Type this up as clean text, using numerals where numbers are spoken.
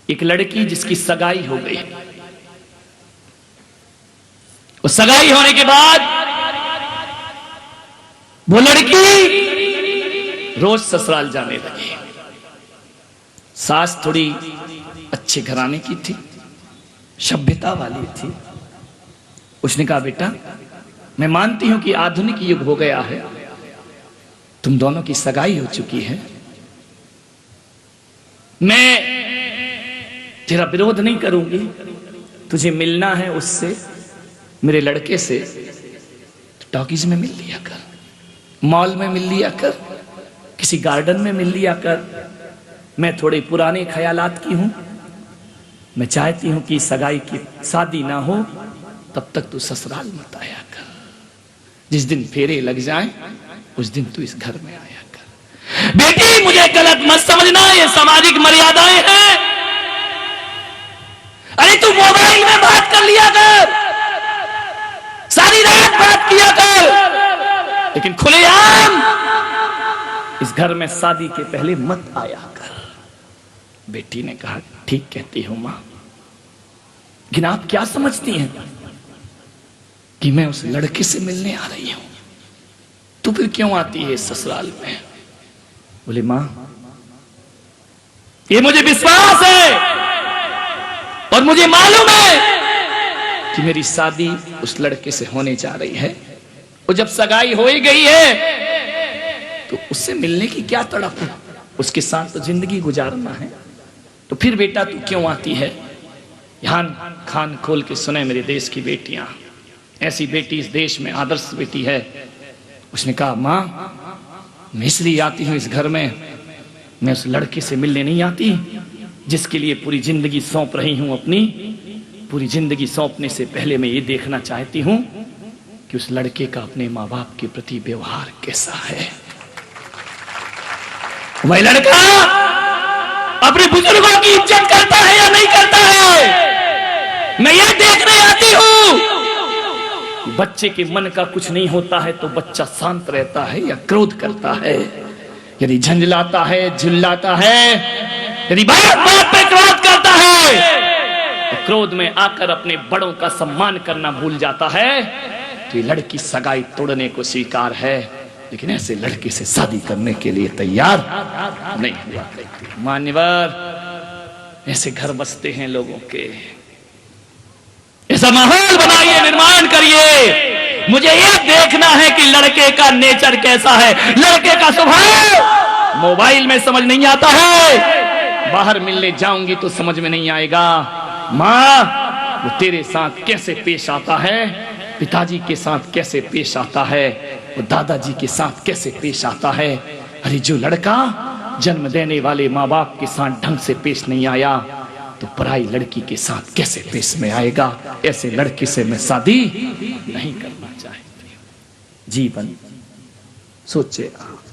एक लड़की जिसकी सगाई हो गई, और सगाई होने के बाद वो लड़की रोज ससुराल जाने लगी। सास थोड़ी अच्छे घराने की थी, सभ्यता वाली थी। उसने कहा, बेटा मैं मानती हूं कि आधुनिक युग हो गया है, तुम दोनों की सगाई हो चुकी है, मैं तेरा विरोध नहीं करूंगी, तुझे मिलना है उससे, मेरे लड़के से, तो टॉकीज में मिल लिया कर, मॉल में मिल लिया कर, किसी गार्डन में मिल लिया कर। मैं थोड़े पुराने ख्यालात की हूं, मैं चाहती हूं कि सगाई की शादी ना हो तब तक तू ससुराल मत आया कर, जिस दिन फेरे लग जाएं उस दिन तू इस घर में आया कर। बेटी मुझे गलत मत समझना, ये सामाजिक मर्यादाएं हैं। अरे तू मोबाइल में बात कर लिया कर, सारी रात बात किया कर, लेकिन खुलेआम इस घर में शादी के पहले मत आया कर। बेटी ने कहा, ठीक कहती हूं मां, लेकिन आप क्या समझती हैं कि मैं उस लड़के से मिलने आ रही हूं, तो फिर क्यों आती है ससुराल में? बोले, मां ये मुझे विश्वास है और मुझे मालूम है कि मेरी शादी उस लड़के से होने जा रही है, और जब सगाई हो ही गई है तो उससे मिलने की क्या तड़प है, उसके साथ तो जिंदगी गुजारना है, तो फिर बेटा तू क्यों आती है? यहां कान खोल के सुने मेरे देश की बेटियां, ऐसी बेटी इस देश में आदर्श बेटी है। उसने कहा, मां मैं इसलिए आती हूं इस घर में, मैं उस लड़के से मिलने नहीं आती जिसके लिए पूरी जिंदगी सौंप रही हूं अपनी। पूरी जिंदगी सौंपने से पहले मैं ये देखना चाहती हूं कि उस लड़के का अपने माँ बाप के प्रति व्यवहार कैसा है। वह लड़का अपने बुजुर्गों की इज्जत करता है या नहीं करता है, मैं ये देखने आती हूं। बच्चे के मन का कुछ नहीं होता है तो बच्चा शांत रहता है या क्रोध करता है। यदि झंझलाता है, झुल्लाता है, यदि बात बात पे क्रोध करता है, तो क्रोध में आकर अपने बड़ों का सम्मान करना भूल जाता है, तो ये लड़की सगाई तोड़ने को स्वीकार है, लेकिन ऐसे लड़के से शादी करने के लिए तैयार नहीं हुआ। मान्यवर, ऐसे घर बसते हैं लोगों के, ऐसा माहौल बनाइए, निर्माण करिए। मुझे ये देखना है कि लड़के का नेचर कैसा है, लड़के का स्वभाव मोबाइल में समझ नहीं आता है, बाहर मिलने जाऊंगी तो समझ में नहीं आएगा। मां वो तेरे साथ कैसे पेश आता है, पिताजी के साथ कैसे पेश आता है, वो दादाजी के साथ कैसे पेश आता है। अरे जो लड़का जन्म देने वाले माँ बाप के साथ ढंग से पेश नहीं आया, तो पराई लड़की के साथ कैसे पेश में आएगा। ऐसे लड़के से मैं शादी नहीं करना चाहती। जीवन सोचे आप।